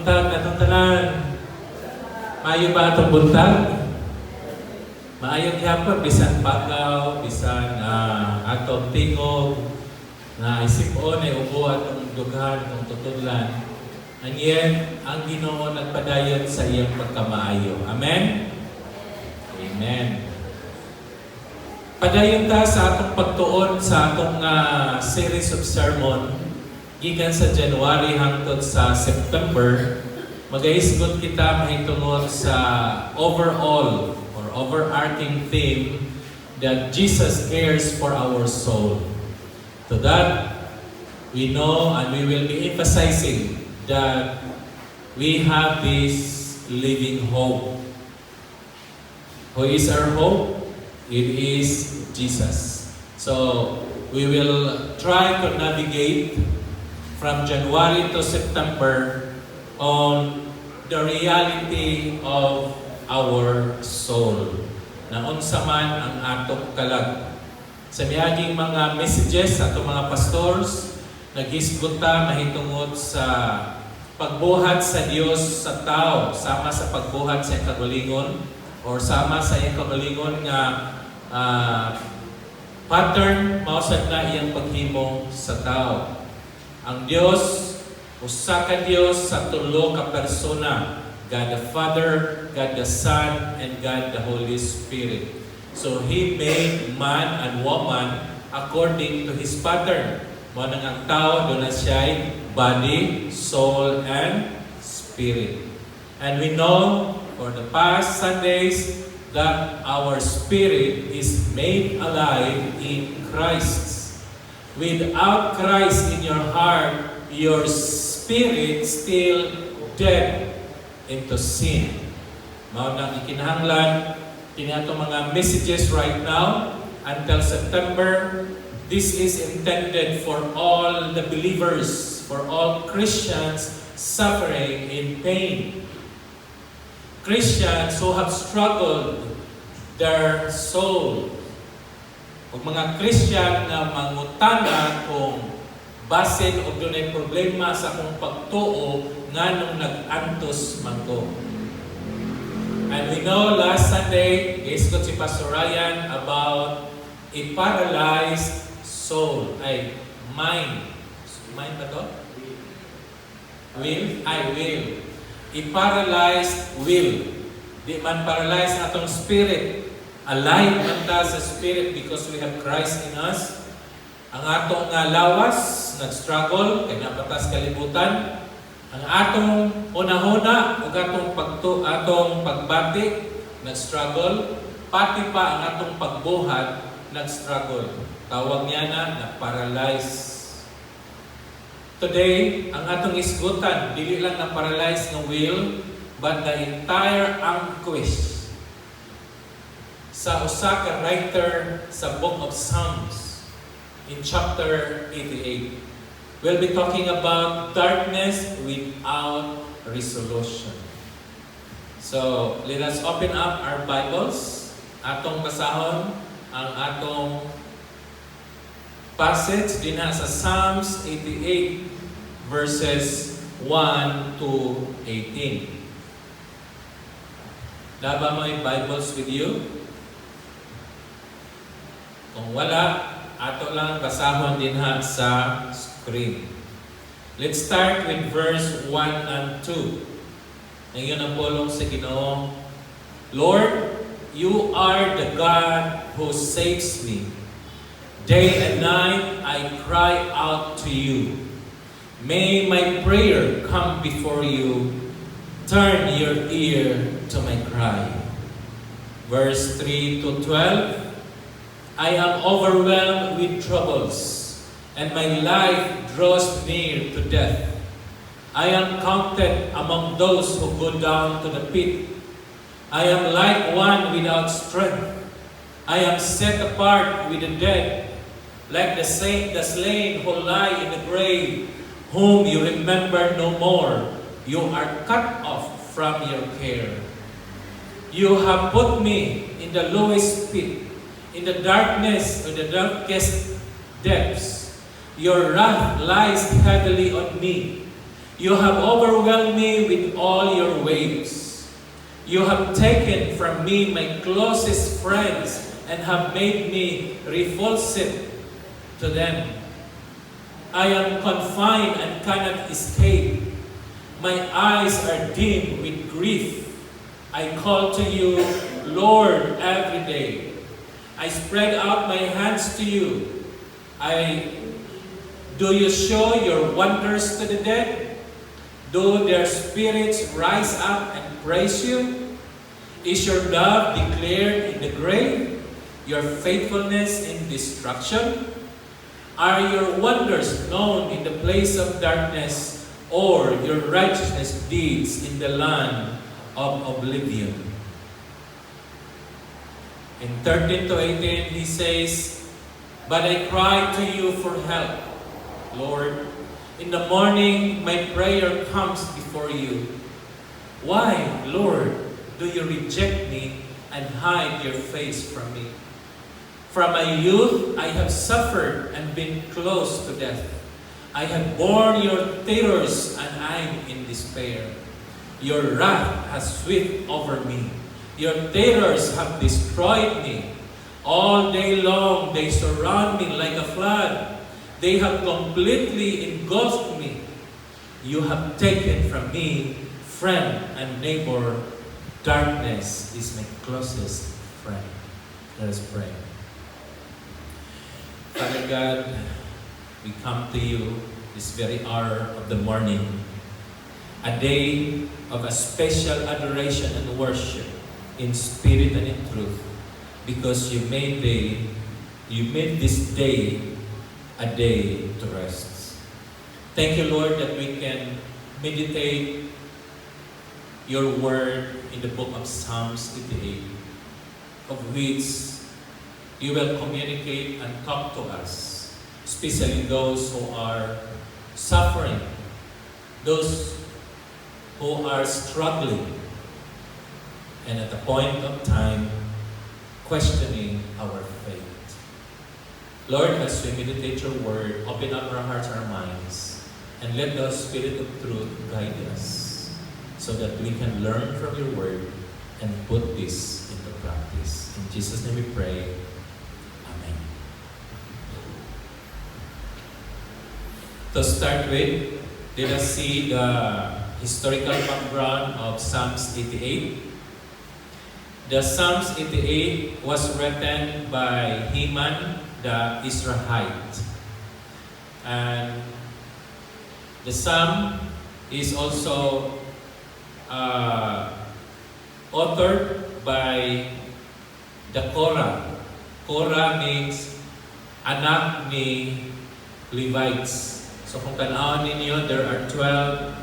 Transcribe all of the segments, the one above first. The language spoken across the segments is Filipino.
Buntag na itong tanan. Maayo ba itong buntag? Maayo gyapon bisan pagaw, bisan atong tingog, na isipon ay ubo atong dughan, atong tutudlan. And yet, ang Ginoo nagpadayon sa iyang pagkamaayo. Amen? Amen. Padayon ta sa atong pagtuon sa atong series of sermon gikan sa January hangtod sa September. Magaisgot kita mahitungod sa overall or overarching theme that Jesus cares for our soul. To that, we know and we will be emphasizing that we have this living hope. Who is our hope? It is Jesus. So, we will try to navigate from January to September on the reality of our soul. Na unsa man ang atong kalag. Sa miyaging mga messages sa atong mga pastors, nag-isgot ta mahitungod sa pagbuhat sa Dios sa tao, sama sa pagbuhat sa kagalingon or sama sa iyang kagalingon nga pattern mausad na iyang paghimo sa tao. Ang Dios, usa ka Dios sa tulo ka persona, God the Father, God the Son, and God the Holy Spirit. So He made man and woman according to His pattern. Mo nang ang tao doon na siya body, soul, and spirit. And we know for the past Sundays that our spirit is made alive in Christ. Without Christ in your heart, your spirit still dead into sin. Mao nang ikinahanglan kini ato mga messages right now until September. This is intended for all the believers, for all Christians suffering in pain. Christians who have struggled their soul. Ug mga Christian na mangutana kung basin o dunay problema sa akong pagtuo nganong nag-antos man ko. And we know last Sunday, gisgot si Pastor Ryan about a paralyzed soul, ay mind. Mind ba to? Will? Ay, will. A paralyzed will. Di man paralyzed ang atong spirit. Alive man ta sa spirit because we have Christ in us. Ang atong lawas, nag-struggle, kaya napatas kalibutan. Ang atong una-una, ug atong pagbati, nag-struggle. Pati pa ang atong pagbuhat, nag-struggle. Tawag niya na paralyze. Today, ang atong isgutan, dili lang na paralyze ng will, but the entire anguish sa usa ka writer sa Book of Psalms in chapter 88. We'll be talking about darkness without resolution. So, let us open up our Bibles. Atong basahon ang atong passage dinha sa Psalms 88 verses 1 to 18. Daba mo yung Bibles with you? Kung wala, ato lang basahon dinha sa screen. Let's start with verse 1 and 2. Ngayon ang pulong sa Ginoo. Lord, You are the God who saves me. Day and night I cry out to You. May my prayer come before You. Turn Your ear to my cry. Verse 3 to 12. I am overwhelmed with troubles, and my life draws near to death. I am counted among those who go down to the pit. I am like one without strength. I am set apart with the dead, like the slain who lie in the grave, whom you remember no more. You are cut off from your care. You have put me in the lowest pit, in the darkness of the darkest depths. Your wrath lies heavily on me. You have overwhelmed me with all your waves. You have taken from me my closest friends and have made me repulsive to them. I am confined and cannot escape. My eyes are dim with grief. I call to you, Lord, every day. I spread out my hands to you. Do you show your wonders to the dead? Do their spirits rise up and praise you? Is your love declared in the grave, your faithfulness in destruction? Are your wonders known in the place of darkness, or your righteousness deeds in the land of oblivion? In 13 to 18, he says, But I cry to you for help, Lord. In the morning, my prayer comes before you. Why, Lord, do you reject me and hide your face from me? From my youth, I have suffered and been close to death. I have borne your terrors and I'm in despair. Your wrath has swept over me. Your terrors have destroyed me. All day long, they surround me like a flood. They have completely engulfed me. You have taken from me friend and neighbor. Darkness is my closest friend. Let us pray. Father God, we come to you this very hour of the morning, a day of a special adoration and worship in spirit and in truth, because you made this day a day to rest. Thank you, Lord, that we can meditate your word in the book of Psalms 88, of which you will communicate and talk to us, especially those who are suffering, those who are struggling, and at the point of time, questioning our faith. Lord, as we meditate your word, open up our hearts, our minds, and let the Spirit of truth guide us so that we can learn from your word and put this into practice. In Jesus' name we pray. Amen. To start with, let us see the historical background of Psalms 88. The Psalms 88 was written by Heman the Israelite. And the psalm is also authored by the Korah. Korah means anak ni Levites. So kung tanawan ninyo, there are 12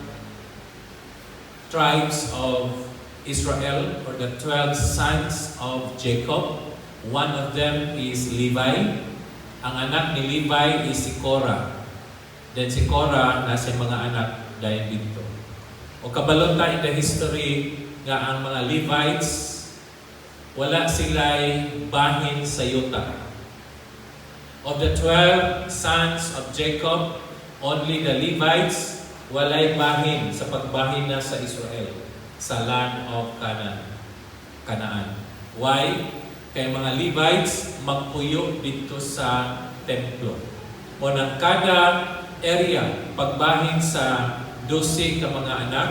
tribes of Israel, or the 12 sons of Jacob. One of them is Levi. Ang anak ni Levi is si Korah. Then si Korah nasa mga anak dahil dito. O kabalon ta in the history nga ang mga Levites wala sila'y bahin sa yuta. Of the 12 sons of Jacob, only the Levites walay bahin sa pagbahin na sa Israel, sa land of Canaan. Why? Kaya mga Levites magpuyo dito sa templo. O ng kada area, pagbahin sa 12 ka mga anak,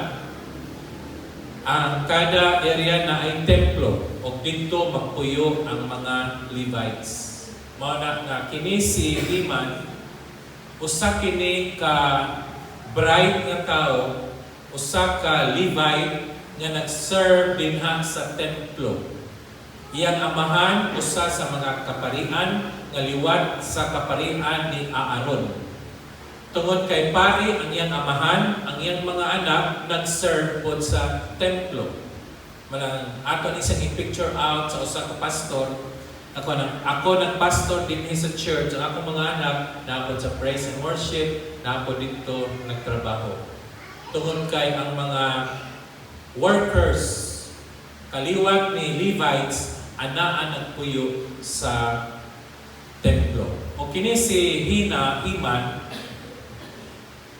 ang kada area na ay templo, o dito magpuyo ang mga Levites. Mao na kini si Heman, usa kini ka bride nga tao, usa ka Levite nga nag-serve dinha sa templo. Iyang amahan usa sa mga kaparian nga liwat sa kaparian ni Aaron. Tungod kay pari ang iyang amahan, ang iyang mga anak nag-serve pod sa templo. Malang ato ni isang i-picture out sa usa ka pastor. Ako ng pastor din sa church. Ang akong mga anak naapod sa praise and worship, naapod dito nagtrabaho. Tungod kay ang mga workers kaliwat ni Levites anaan nagpuyo sa templo. O kini si Heman,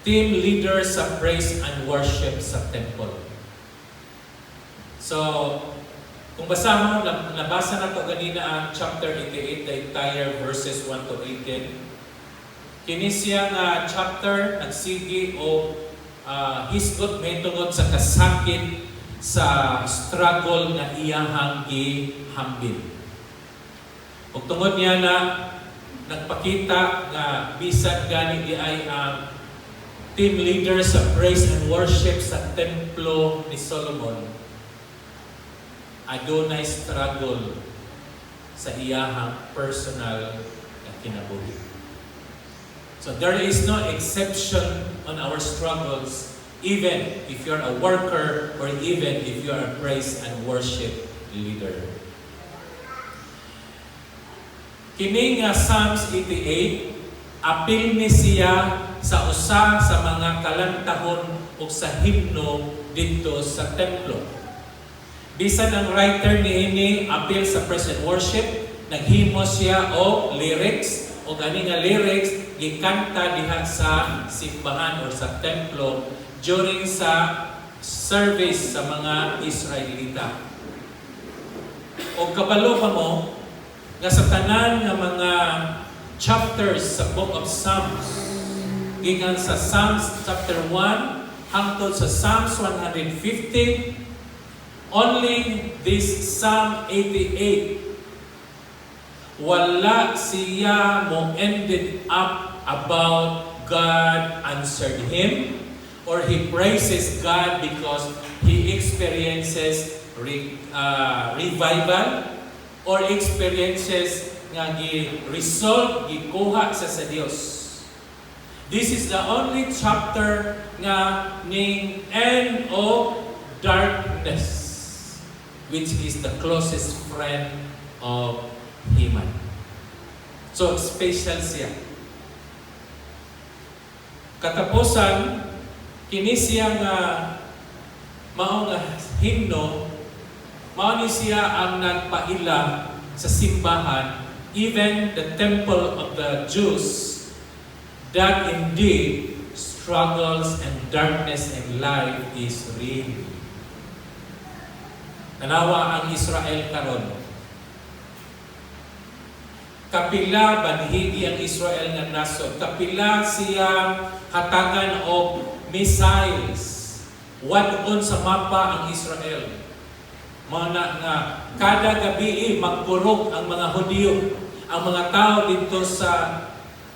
team leader sa praise and worship sa temple. So, kung basa mo, nabasa na to ganina ang chapter 88, the entire verses 1 to 18. Kini siya nga chapter, nagsigi o hisgot may tungod sa kasakit sa struggle nga iyahang gihambin. Ug tungod niya na nagpakita nga bisan gani di ay ang team leader sa praise and worship sa templo ni Solomon, adunay struggle sa iyahang personal na kinabuhi. So there is no exception on our struggles, even if you're a worker or even if you're a praise and worship leader. Kini nga Psalms 88, apil ni siya sa usa sa mga kalantahon o sa himno dito sa templo. Bisan ang writer niini apil sa praise and worship, naghimo siya o lyrics, o gani nga lyrics gikanta diha sa simbahan or sa templo during sa service sa mga Israelita. O kabalo pa mo nga sa tanan nga mga chapters sa Book of Psalms, gikan sa Psalms chapter 1 hangtod sa Psalms 150, only this Psalm 88 wala siya mo ended up about God answered him or he praises God because he experiences revival or experiences nga gi-resolve, gikuha sa Dios. This is the only chapter nga ning end of darkness, which is the closest friend of human. So, special siya. Katapusan, kini siya nga mao nga himno, mao ni siya ang nagpaila sa simbahan, even the temple of the Jews, that indeed struggles and darkness in life is real. Tanawa ang Israel karon. Kapila banhigi ang Israel nga nasod. Kapila siya hatagan og missiles. Wadon sa mapa ang Israel. Mga nga kada gabi magkurog ang mga Hudyo, ang mga tao dito sa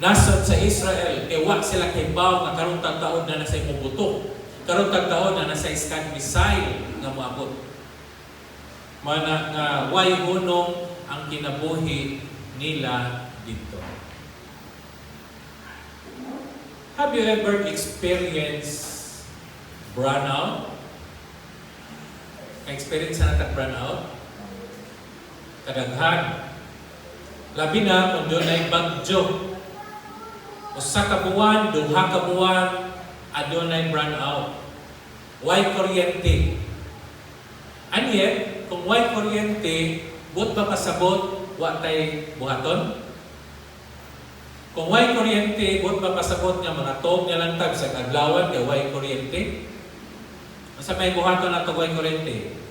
nasod sa Israel. Ewa sila kay baw nga karon tagtaon na nasa imubuto. Karon tagtaon na nasa Scud missile nga moabot. Mga nga way hunong ang kinabuhi nila dito. Have you ever experienced burnout? Experience na burnout? Kadaghan. Labi na kung doon ay bagyo. Usa ka buwan, duha ka buwan, adunay burnout. Why kuryente? And yet, kung why kuryente, but ba pasabot wa tay buhaton? Kung way kuryente, but ba pasabot nga mga tog nga lang tag sa adlawan kay way kuryente? Sa may buhaton na to way kuryente.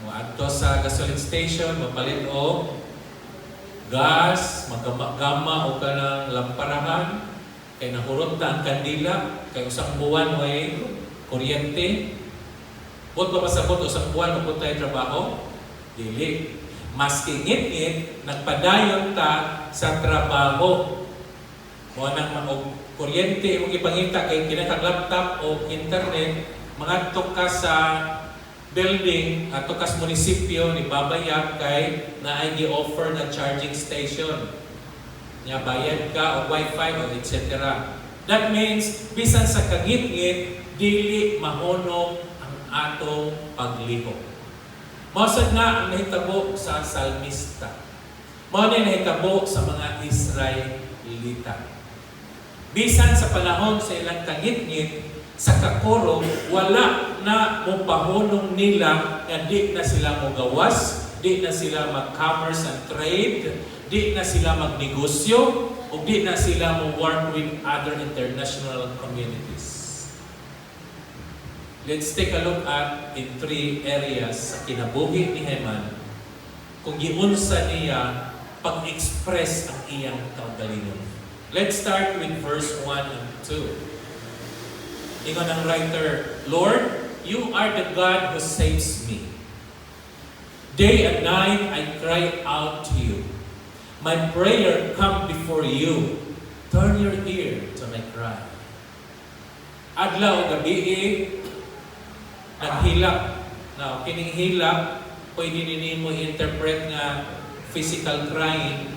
Mo adto sa gasoline station, mapalit og gas, magama o kanang lamparahan, kay nahurot na ang kandila, kay usang buwan way kuryente. But ba pasabot usang buwan o tay trabaho? Dili. Maski ngit-ngit, nagpadayon ta sa trabaho. Mo nang kuryente mong ipangita kay kinakang laptop o internet, mga ka sa building at ka sa munisipyo ni babayag kay na ay gi-offer na charging station. Nya bayad ka o wifi o etc. That means bisan sa kagit-ngit dili mahunong ang atong paglihok. Mausad na ang nahitabo sa salmista. Mao ni nahitabo sa mga Israelita. Bisan sa panahon sa ilang kangit-ngit, sa kakuro, wala na mupahunong nila na di na sila magawas, di na sila mag-commerce and trade, di na sila magnegosyo, ug di na sila mo work with other international communities. Let's take a look at in 3 areas sa kinabuhi ni Heman kung giunsa niya pag-express ang iyang kaugalingon. Let's start with verse 1 and 2. Ingon ang writer, Lord, you are the God who saves me. Day and night I cry out to you. My prayer come before you. Turn your ear to my cry. Adlaw o gabi naghilak. Now, kining hilak, pwede din mo interpret nga physical crying,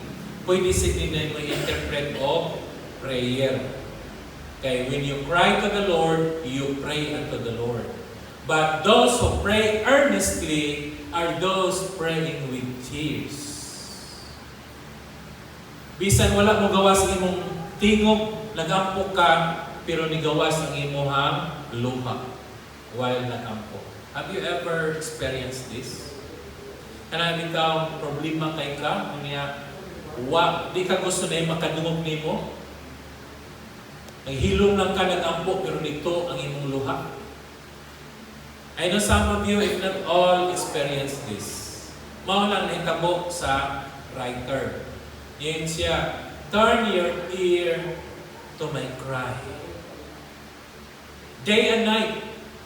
pwede din mo interpret of prayer. Okay, when you cry to the Lord, you pray unto the Lord. But those who pray earnestly are those praying with tears. Bisan wala mo gawas imong tingog, nagampok ka, pero nigawas ang imong luha while nagampo. Have you ever experienced this? Kana bitaw problema kay ka, unya di ka gusto na makadungog nimo. Naghilom lang ka nagampo pero nito ang imong luha. I know some of you, if not all, experience this. Mao lang nahitabo sa writer. Yan siya, turn your ear to my cry. Day and night.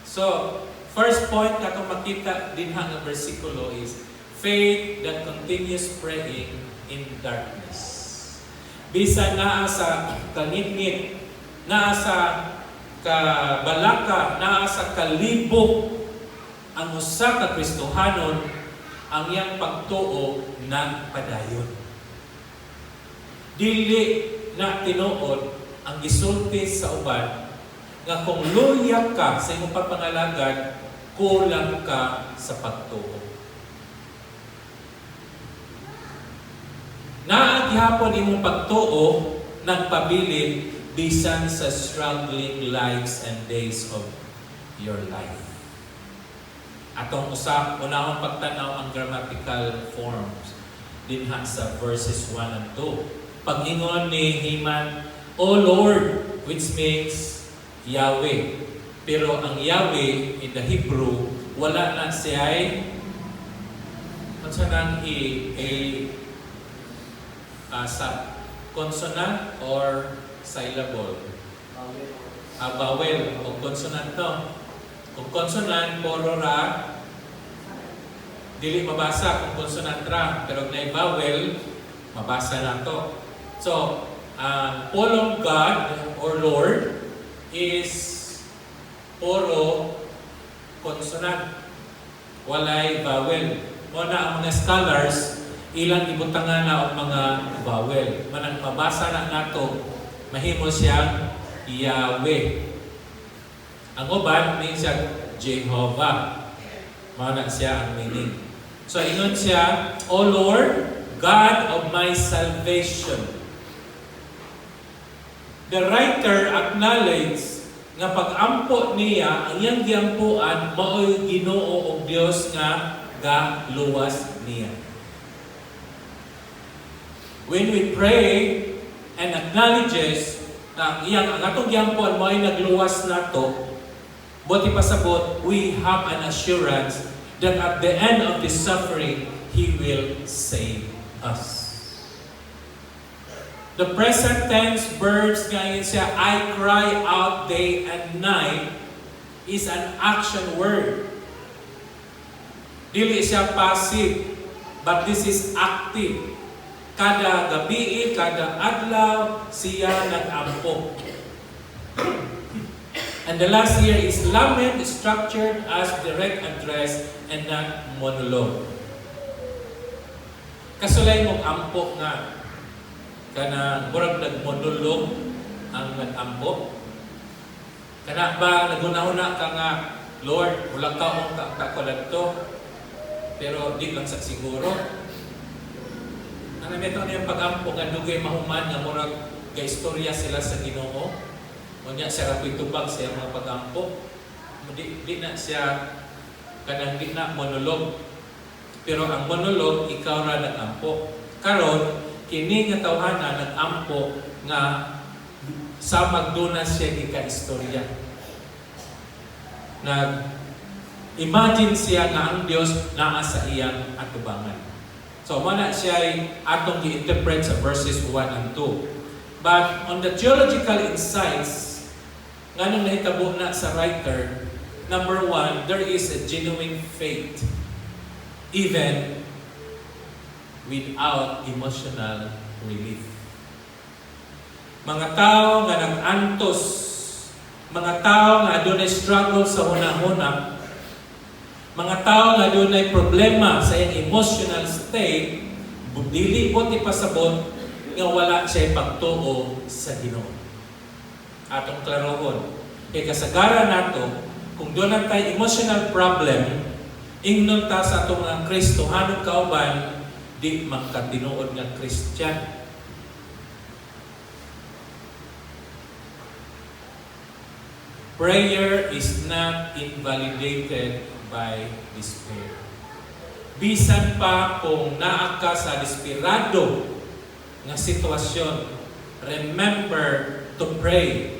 So, first point na kung makita din nga versikulo is faith that continues praying in darkness. Bisan naa sa kangit-ngit, naa sa kabalaka, naa sa kalibok, ang usa ka Kristohanon ang iyang pagtuo ng padayon. Dili na tinuod ang gisulti sa uban nga kung luya ka sa imong pagpangalagad, kulang ka sa pagtuo. Naagihapon imong pagtuo nagpabilin bisan sa struggling lives and days of your life. Atong unahong pagtanaw ang grammatical forms dinha sa verses 1 and 2. Pag-ingon ni Heman, O Lord, which means Yahweh. Pero ang Yahweh in the Hebrew, wala na siya ay sa consonant or syllable. Vowel o consonant to. Kung consonant, poro ra, dili mabasa kung consonant ra. Pero kung vowel, mabasa na to. So, polong God or Lord is puro consonant. Walay vowel. Muna ang mga scholars, ilang ibutangan na ang mga vowel. Manang mabasa na nato, mahimo siya Yahweh. Ang uban, may siya Jehovah. Mana siya ang meaning. So, ingon siya, O Lord, God of my salvation. The writer acknowledged nga pag-ampo niya, ang iyang giampuan, mao'y Ginoo o Dios nga galuwas niya. When we pray and acknowledges na ang atong giampuan mao'y nagluwas nato, buti pasabot, we have an assurance that at the end of this suffering, He will save us. The present tense verbs ngayon siya, I cry out day and night, is an action word. Dili siya passive, but this is active. Kada gabi, kada adlaw, siya nag-ampo. And the last here is lament structured as direct address and not monologue. Kasulay mong ampo nga. Kana murag nagmonolog ang nag-ampo. Kana ba nagunahuna ka nga, Lord, wala ka akong kakulat to, pero di lang sa siguro. Ano meto niyang pag-ampo nga dugay mahuman nga murag ka-istorya sila sa Ginoo. Unya siya rapoy tubag siya mga pag-ampo. Di na siya kanang di na monolog. Pero ang monolog, ikaw ra nag-ampo. Karon, kini nga tawhana nag-ampo nga sa magduna siya gika-istorya. Nag-imagine siya nga ang Dios naa sa iyang atubangan. So, wala siya ay atong gi-interpret sa verses 1 and 2. But on the theological insights, nga nung nahitabo na sa writer, number 1, there is a genuine faith even without emotional relief. Mga tao nga nag-antos, mga tao nga adunay struggle sa hunahuna, mga tao nga adunay problema sa iyang emotional state, dili po ti pasabot nga wala siya pagtuo sa Ginoo. Atong klarohon. Kay kasagaran nato, kung doon na tayo emotional problem, ingnon ta sa atong mga Kristohanong kauban, di magkatinuod nga Christian. Prayer is not invalidated by despair. Bisan pa kung naa ka sa desperado nga sitwasyon, remember to pray.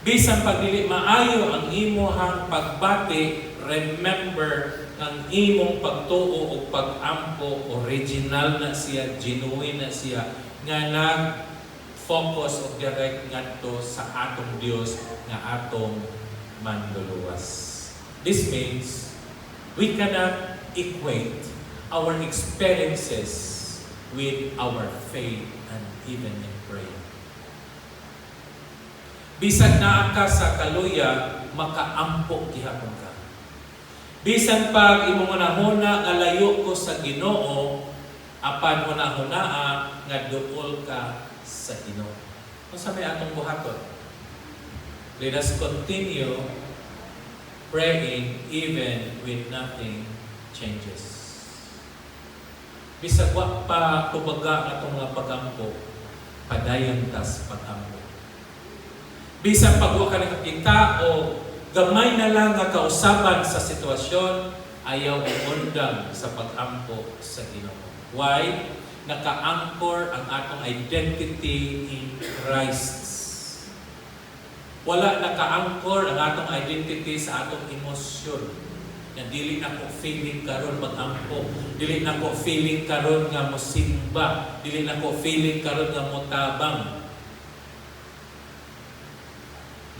Bisan pag dili maayo ang imuhang pagbati, remember ang imong pagtuo o pag-ampo, original na siya, genuine na siya, nga nag-focus o direct ngadto sa atong Dios nga atong manluluwas. This means we cannot equate our experiences with our faith and even in prayer. Bisan naa ka sa kaluya, makaampo gihapon ka. Bisan pag imong hunahuna nga layo ko sa Ginoo, apan hunahunaa nga duol ka sa Ginoo. Unsa may atong buhaton? Let us continue praying even when nothing changes. Bisag wa pa tubaga atong mga pagampo, padayon tas pagampo. Bisag pag wa ka nakakita o gamay na lang nga kausaban sa sitwasyon, ayaw umundang sa pag-ampo sa Ginoo. Why? Naka-anchor ang atong identity in Christ. Wala naka-anchor ang atong identity sa atong emosyon. Na dili na ko feeling karon mag-ampo, dili na ko feeling karon nga mosimba, dili na ko feeling karon nga motabang.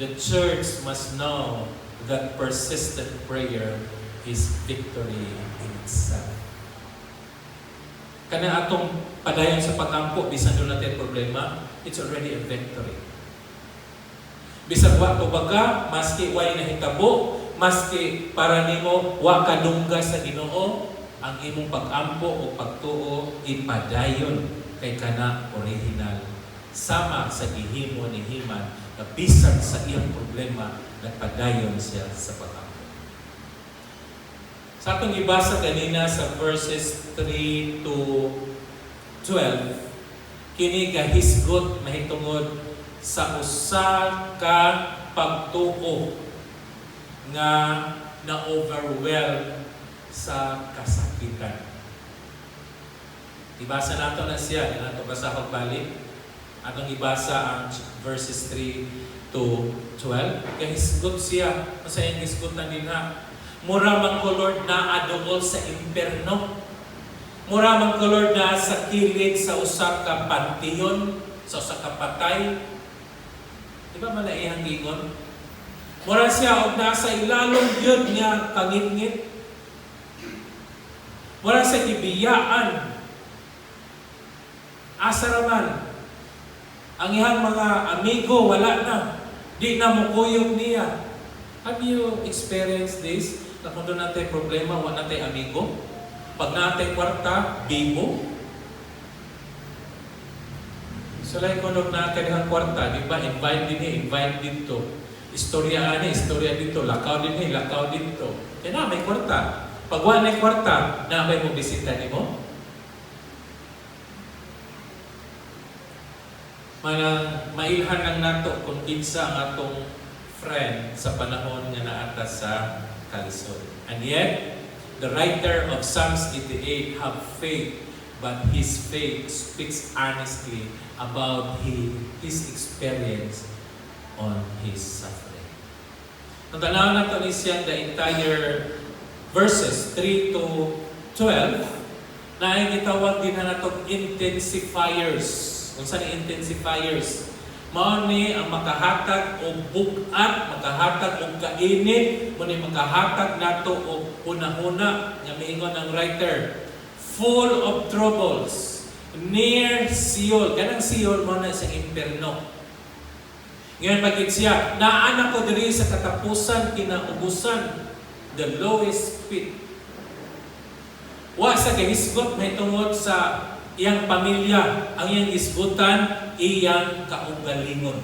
The church must know that persistent prayer is victory in itself. Kana atong padayon sa pag-ampo, bisan doon natin problema, it's already a victory. Bisag wa tubaga, maski way nahitabo, maski para nimo wa kadungga sa Ginoo, ang imong pag-ampo o pagtuo ipadayon kay kana original. Sama sa gihimo ni Himan na bisan sa iyang problema, nagpadayon siya sa pag-ampo. Sa atong ibasa kanina sa verses 3 to 12, kini gahisgot mahitungod sa usa ka pagtuo nga na-overwhelm sa kasakitan. Ibasa nato na siya, nato basahog balik. Atong ibasa ang verses 3 to 12. Kahisgot siya, masayang hisgotan din ha. Mura man ko Lord na adool sa imperno. Mura man ko Lord na sa kilid sa usa ka panteon, sa usa ka patay. Di ba malaihang gingon? Mura siya og nasa ilalong yun niya kangit-ngit. Mura sa gibiyaan. Asa raman. Ang iyang mga amigo wala na. Di na mukuyog niya. Have you experienced this? Na kung doon natin problema, wala natin amigo? Pag natin kwarta, bibo? So like kung doon natin kwarta, di ba? Invite din invite dito. Istorya dito. Lakaw din lakaw dito. Kaya na, may kwarta. Pag wala na kwarta, na may mong bisita ni mo? Mailhan lang nato kung kinsa ang atong friend sa panahon nga naata sa kalisod. And yet, the writer of Psalms 88 have faith but his faith speaks honestly about his experience on his suffering. Ang tanaw na ito ni siyang the entire verses 3 to 12 na ay gitawag din na itong intensifiers. Kung saan intensifiers? Mao ni ang makahatag o bugat, makahatag o kainit, muna makahatag nato o una-una, nga miingon ang writer, full of troubles, near Sheol. Ganang Sheol mo na sa imperno. Ngayon pagkit siya, naanak ko diri sa katapusan, kinaubusan, the lowest pit. Wa sa kahisgot may tungod sa iyang pamilya, ang iyang isgutan, iyang kaugalingon.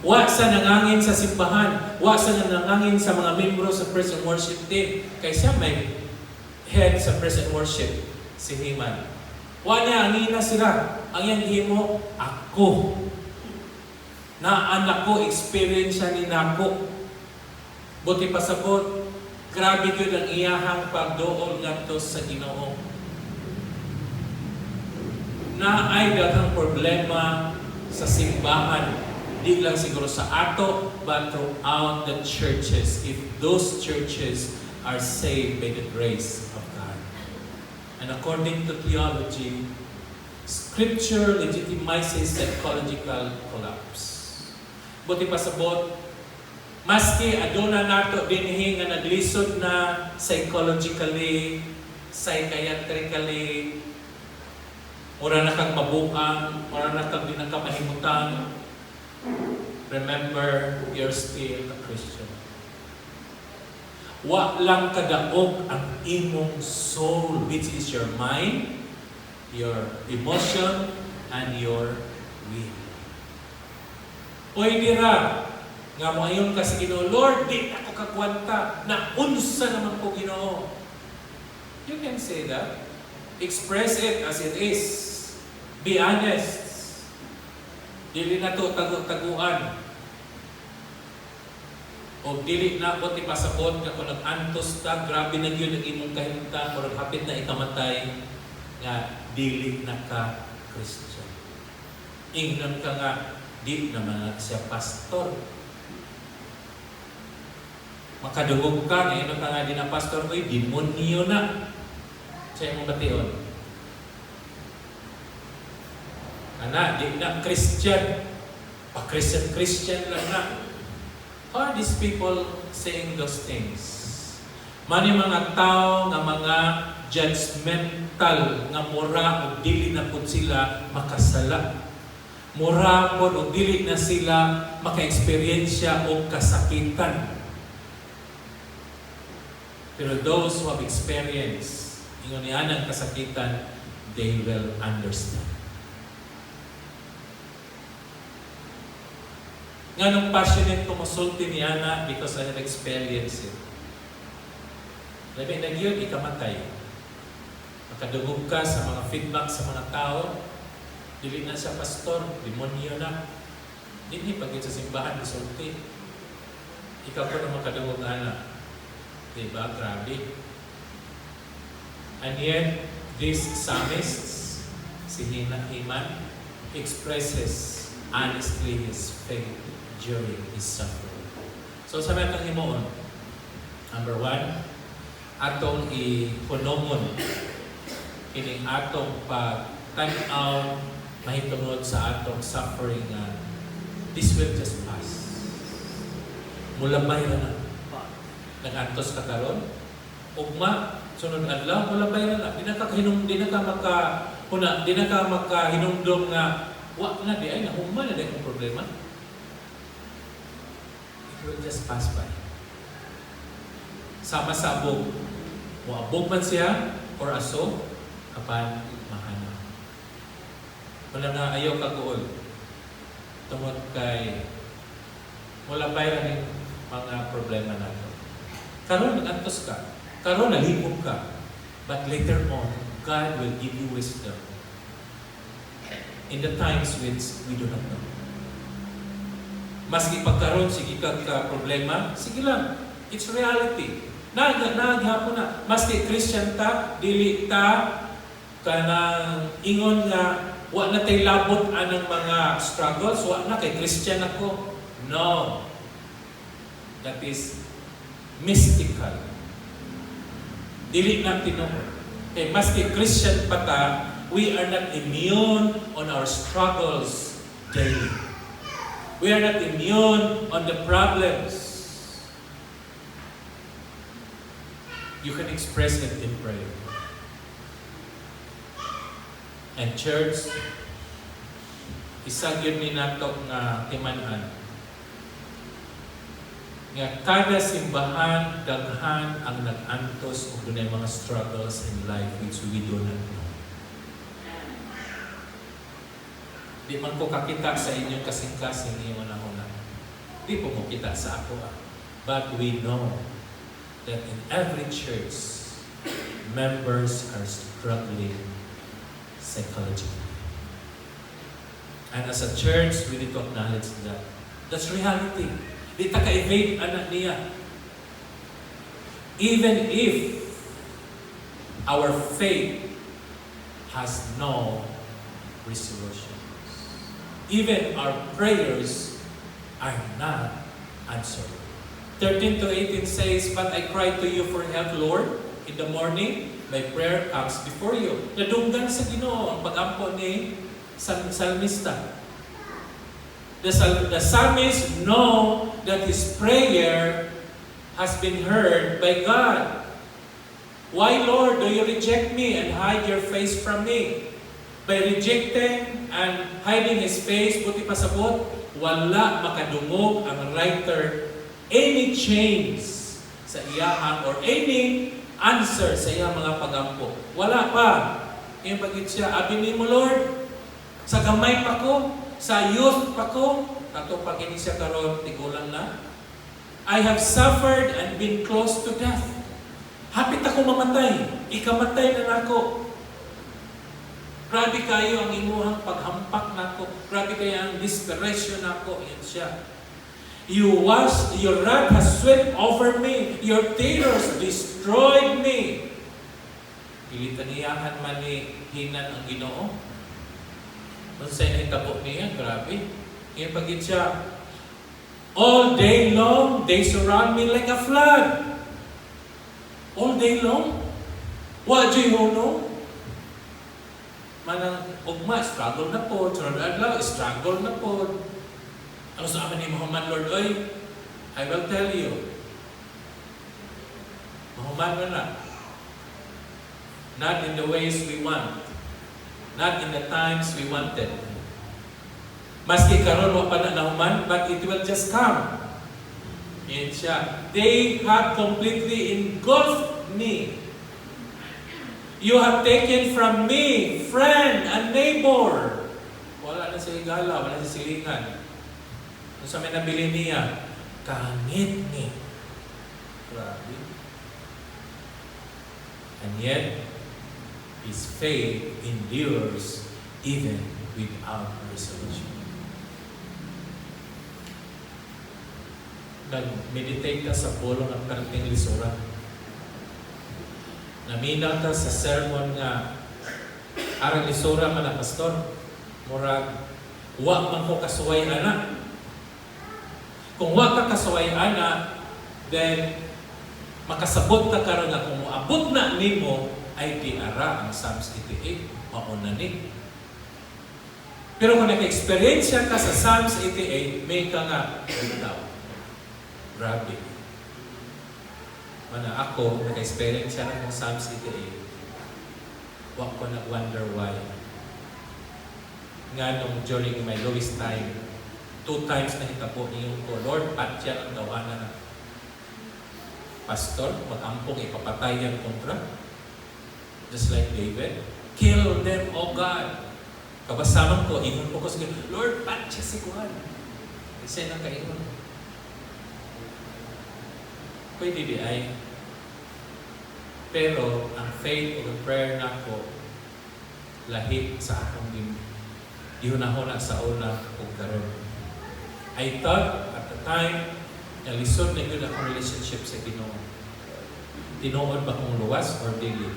Wa sa nangangin sa simbahan, wa sa nangangin sa mga membro sa praise and worship team. Kaya siya may head sa praise and worship, si Heman. Wa niya, angina sila. Ang iyang himo, ako. Na anak ko, experience siya ni nako. Buti pasabot, grabe yun ang iyahang pagdool ngadto sa Ginoo. Na ay daghang problema sa simbahan, di lang siguro sa ato, but throughout the churches, if those churches are saved by the grace of God. And according to theology, Scripture legitimizes psychological collapse. Buti pasabot, maski aduna nato dinhi nga naglisod na psychologically, psychiatrically, ora na kang mabuang, ora na kang di na ka mahimutan, remember, you're still a Christian. Wa lang kadaog ang imong soul, which is your mind, your emotion, and your will. Pwede ra nga mo ayon ka sa Ginoo, Lord, di ako kakwanta, na unsa naman ko Ginoo. You can say that. Express it as it is. Be honest. Dili na to tagu-taguan. O dili na ko ti pasabot nga kung nag-antos ta, grabe na yun ang imong kahimtang, o hapit na ikamatay, nga dili na ka Christian. Ingnan ka nga, di naman siya pastor. Makadugog ka, ngayon ka nga di na pastor, oy, demonyo na. Siya mong bation. Ana, di na Christian. Pa-Christian lang na. How are these people saying those things? Mani mga tao nga mga judgmental nga mura o dili na po sila makasala. Mura po o dili na sila maka-experiensya o kasakitan. Pero those who have experienced ingon niya ng kasakitan, they will understand. Nga nung passionate kumusulti ni Ana because I have experienced it. Labi na yun, ikamatay. Makadugog ka sa mga feedback sa mga tao, dili na siya pastor, demonyo na. Hindi pagit sa simbahan, isulti. Ikaw po na makadugog Ana. Diba? Grabe. And yet, this psalmist, si Heman, expresses honestly his faith during his suffering. So sabi atong himoon, number 1, atong ihunomon kining atong pag-tan-aw mahitungod sa atong suffering nga this will just pass. Mulabay na nag-antos ka karon, ugma sunod adlaw mulabay na di na ka makahinumdom nga wa na di ay nahuma na di ang problema. It will just pass by. Sama sa abog. Muabog man siya or aso, kapan mahana. Wala na ayaw kaguol. Tungod kay wala pa rin mga problema nato. Karon nag-antos ka. Karon nalipog ka. But later on, God will give you wisdom in the times which we do not know. Maski pagkaroon, sige ka problema, sige lang. It's reality. Naghapon na. Maski Christian ta, dili ta kanang ingon nga wa na tay labot anang mga struggles, wa na kay Christian ako. No. That is mystical. Dili na tinuod. Kay maski Christian pa ta, we are not immune on our struggles daily. We are not immune on the problems. You can express it in prayer. And church, isa gyud ni nato nga timan-an nga kada simbahan daghan ang nag-antos og dunay mga struggles in life which we do not know. Di man ko kakita sa inyong kasing-kasing ngayong una-una. Di po mo kita sa ako. But we know that in every church, members are struggling psychologically. And as a church, we need to acknowledge that. That's reality. Di ta ka-evade anak niya. Even if our faith has no resolution. Even our prayers are not answered. 13 to 18 says, "But I cried to you for help, Lord. In the morning, my prayer comes before you." Nadunggan sa Ginoo ang pag-ampo ni Salmista. The psalmist know that his prayer has been heard by God. Why, Lord, do you reject me and hide your face from me? By rejecting and hiding his face, buti pasabot, wala makadungog ang writer any change sa iyahang or any answer sa iyang mga pagampo. Wala pa. Yung pagit siya, abi ni mo, Lord, sa gamay pa ko, sa youth pa ko, ato pag ini siya karon tigulang na. I have suffered and been close to death. Hapit ako mamatay. Ikamatay na nako. Grabe kayo ang imuhang paghampak nako. Grabe kayo ang desperation nako. Yan siya. Your wrath has swept over me. Your tears destroyed me. Ilitaniyahan man ni hinan ang Ginoo. Kung sa'yo nahitabo niya, grabe. Ngayon pagit siya, all day long, they surround me like a flood. All day long? What do you know? Manang ugma, struggle na po. Sunod adlaw, struggle na po. Ano sa amin ni Muhammad, Lord, oy, I will tell you. Muhammad na. Not in the ways we want. Not in the times we wanted. Maski karon wa pa na nahuman, but it will just come. Yan siya. They have completely engulfed me. You have taken from me friend and neighbor. Wala na sa higala, wala na sa silingan. Kung sa may nabili niya, kangit ni. Grabe. And yet, his faith endures even without resolution. Nag-meditate ka sa pulong at karating lisura. Naminaw ka sa sermon nga arang lisura man ang pastor. Murag, wa man ko kasuway ana. Kung wa ka kasuway ana, then makasabot ka karon nga kung moabot na nimo ay diara ang Psalms 88, mauna ni. Pero kung naka-experience ka sa Psalms 88, may ka nga, daw. Grabe. Mana ako, naka-experience ka ng Psalms 88, wag ko nag-wonder why. Nga nung during my lowest time, 2 times na hitapo niyo ko, Lord, patya ang tawanan na. Pastor, mag-ampong ipapatayan kontra. Just like David, kill them, O God. Kabasaman ko, ingon ko sa Lord, patya si Juan. Kasi nang kaingon. Pwede di ay. Pero, ang faith o prayer na ko, lahit sa akong ihunahon sa una o karon. I thought at the time, nalisod na yun akong relationship sa Ginoo. Tinuod ba kong luwas or dili?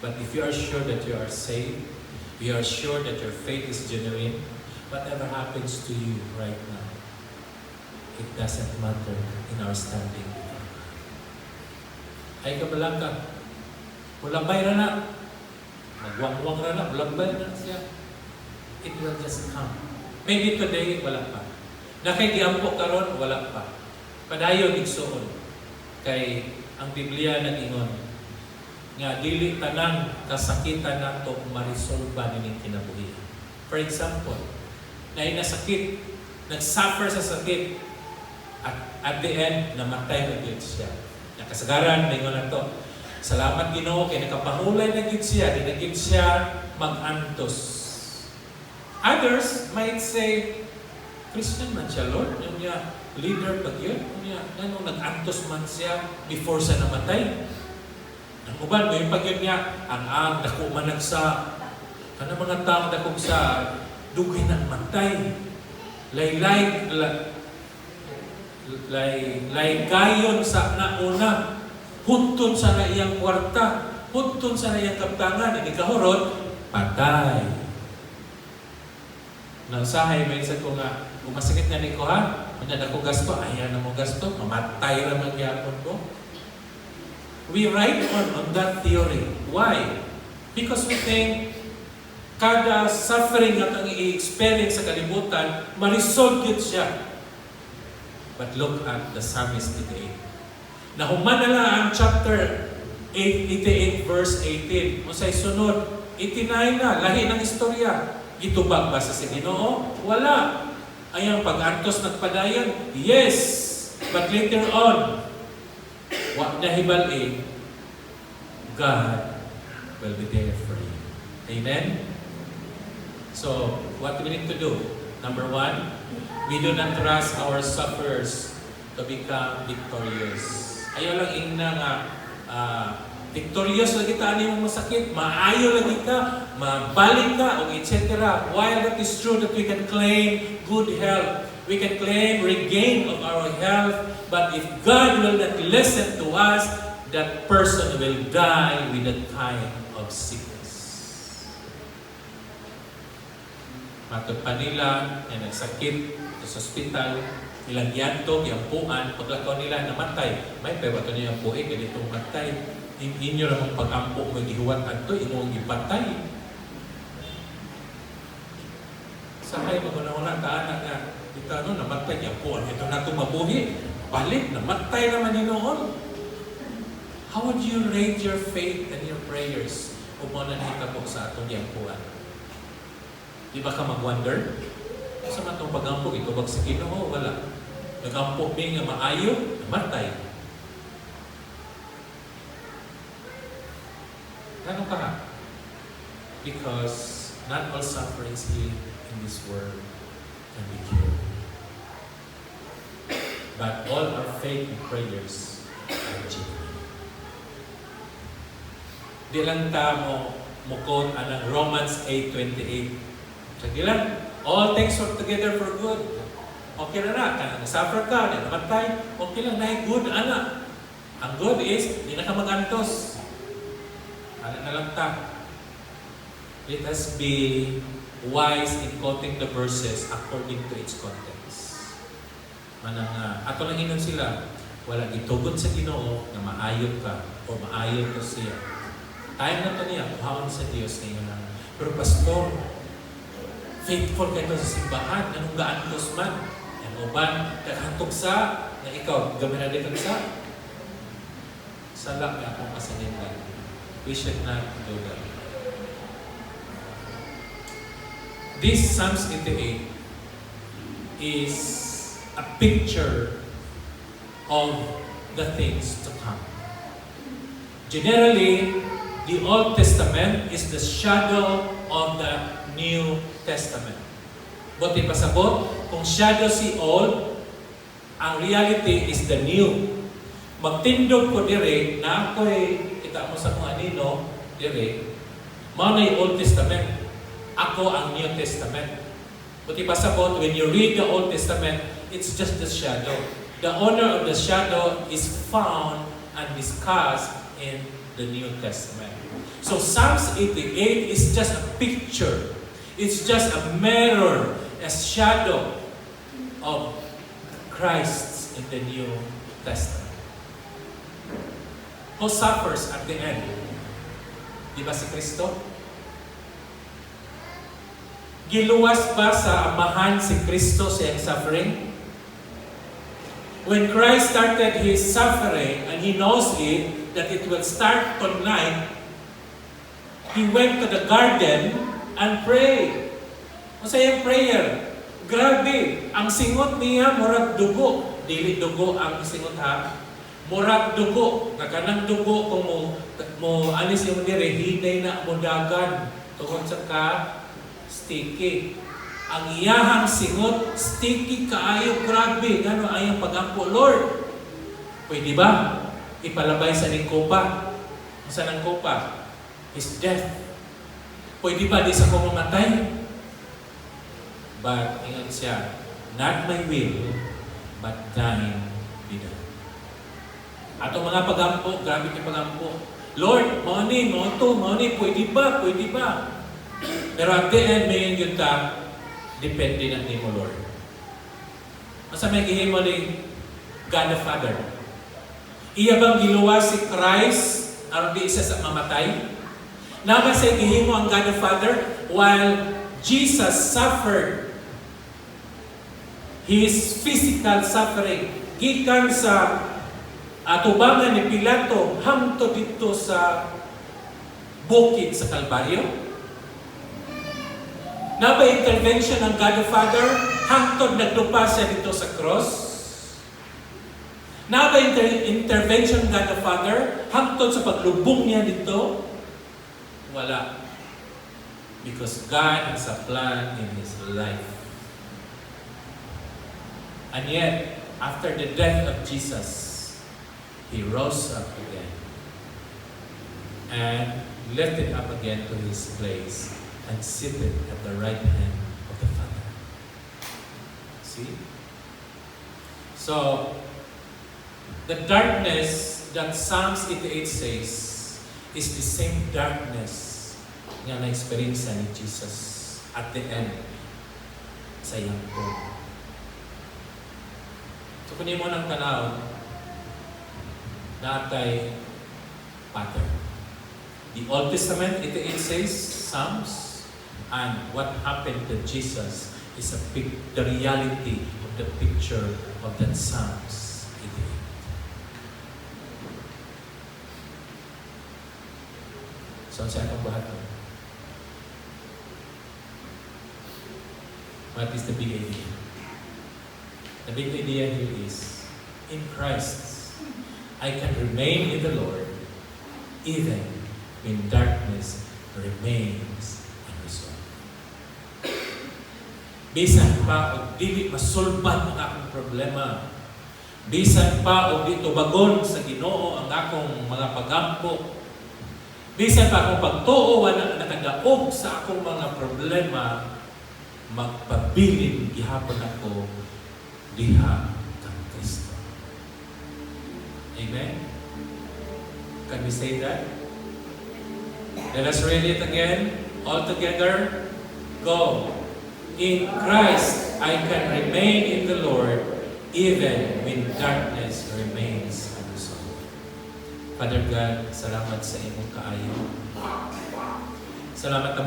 But if you are sure that you are saved, you are sure that your faith is genuine, whatever happens to you right now, it doesn't matter in our standing. Ay kabalang ka, ulambay ra na, magwangwang ra na, ulambay na siya. It will just come. Maybe today, wala pa. Nakikiampo karon, wala pa. Padayon igsuon. Kay ang Biblia nag-ingon nga dili tanang kasakitan nato marisolba nining kinabuhi. For example, na nasakit, nagsuffer sa sakit, at the end, namatay na gyud siya. Nakasagaran, maingon na to. Salamat Ginoo kay nakapahulay na gyud siya, di na gyud siya mag-antos. Others might say, Christian man siya, Lord. Yung niya, leader pag yun. Yung niya, nag-antos man siya before sa namatay. Ang uban mo, yung pag yun niya, ang dako manag sa, kana mga taong dakog sa, dugay na matay. Lay gayon sa nauna. Huntun sa na iyang kwarta. Huntun sa na iyang kaptangan. Hindi kahurot, patay. Nausahay, may isa ko nga, kung masakit na ni ko ha, manyan ako gasto, ayan na mo gasto, mamatay ra magyapon ko. We ride on that theory. Why? Because we think kada suffering at ang i-experience sa kalibutan, ma-resolve yun siya. But look at the psalmist today. Nahuman na lang ang chapter 88 verse 18. O sa'y sunod, 89 na, lahi ng istorya. Itubag ba sa Ginoo? Wala. Ay ang pag-antos nagpadayon? Yes. But later on, wa nahibal God will be there for you. Amen? So, what do we need to do? Number one, we do not trust our sufferers to become victorious. Ayaw lang ingna nga, victorious lagi ta ani mong masakit, maayo lagi ka, mabalik ka, o etc. While that is true that we can claim good health, we can claim regain of our health, but if God will not listen to us, that person will die with that kind of sickness. Matod pa nila na nagsakit sa ospital, ilang yanto, yampuan, paglakaw nila namatay. May pewato niya yampuin, ganitong matay. Inyo namang pag-ampo mo gihuwat adto imong gipatay. Sakay maguna-una taana nga ito namatay niya po ito na mabuhi. Balik namatay naman Ginoo. How would you rate your faith and your prayers kung mo na nahitabo sa atong yampuan? Di ba ka mag-wonder? Sa matong pag-ampo ito bag sa Ginoo wala. Nag-ampo mi nga maayo, namatay. Ano ka? Because not all sufferings here in this world can be cured. But all our faith and prayers are genuine. Di lang ta mo mukod anang Romans 8:28. Sige lang, all things work together for good. Okay na kanang suffer ka, na namatay, okay lang, na good, ana. Ang good is, di na ka mag-antos. Ano na lang ta. Let us be wise in quoting the verses according to its context. Manang ato lang inon sila, wala gitugot sa Ginoo na maayot ka o maayot ko siya. Tayo na to niya, kuhaon sa Diyos ngayon na. Pero pastor, faithful ka ito sa simbahan, anong gaantos man. Ang uban, kakantok sa, na ikaw, gamit na din sa. Salak na akong kasanitan. We should not do that. This Psalms 88 is a picture of the things to come. Generally, the Old Testament is the shadow of the New Testament. Buti pasabot, kung shadow si Old, ang reality is the New. Magtindog ko dire na ako'y kita mo sa mga anino, dire, mao na yung Old Testament. Ako ang New Testament. Buti pasabot, when you read the Old Testament, it's just the shadow. The owner of the shadow is found and discussed in the New Testament. So Psalms 88 is just a picture. It's just a mirror, a shadow of Christ in the New Testament. Who suffers at the end? Di ba si Kristo? Giluwas ba sa amahan si Kristo sa iyang suffering? When Christ started His suffering, and He knows it, that it will start tonight, He went to the garden and prayed. Sa iyang prayer, grabe, ang singot niya, murag dugo. Dili dugo ang singot ha. Murag dugo. Nakanang dugo kung mo alis yung dire, hinay na mo dagan. Tungkol sa sticky. Ang iyahang singot, sticky kaayo, grabe. Gano ayang pagampo, Lord. Pwede ba? Ipalabay sa ning kopa. Sa nang kopa? His death. Pwede ba di sa ko mamatay? But, ingat siya, not my will, but thine be done. Ato mga pagampo, grabe kay pagampo. Lord, mauni, pwede ba? Pwede ba? Pero at the end, may yung ta, depende na ni mo, Lord. Masa may gihimo ni God the Father. Iya bang giluwa si Christ aron di isa sa mamatay? Naman sa gihimo ang God the Father while Jesus suffered His physical suffering. Gikan sa atubangan ni Pilato hamto dito sa bukid sa Kalbaryo. Na ba intervention ng God the Father hangtod nagtupa siya dito sa cross? Na ba intervention ng God the Father hangtod sa paglubong niya dito? Wala. Because God has a plan in His life. And yet, after the death of Jesus, He rose up again and lifted up again to His place and seated at the right hand of the Father. See? So, the darkness that Psalms 88 says is the same darkness nga na-experience ni Jesus at the end sa iyang buhay. So, kunin mo ng tanaw na atay pattern. The Old Testament, 88 says, Psalms, and what happened to Jesus is the reality of the picture of that Psalms 88. So, sa akong bahat. What is the big idea? The big idea here is, in Christ, I can remain in the Lord even when darkness remains unresolved. Bisan pa o dili masolban ang akong problema. Bisan pa o di tubagon sa Ginoo ang akong mga pagampo. Bisan pa akong pagtuo wala nakadaog sa akong mga problema, magpabilin gihapon ako diha kang Kristo. Amen? Can we say that? Let us read it again. All together. Go. In Christ, I can remain in the Lord even when darkness remains unresolved. Father God, salamat sa imong kaayo. Salamat naman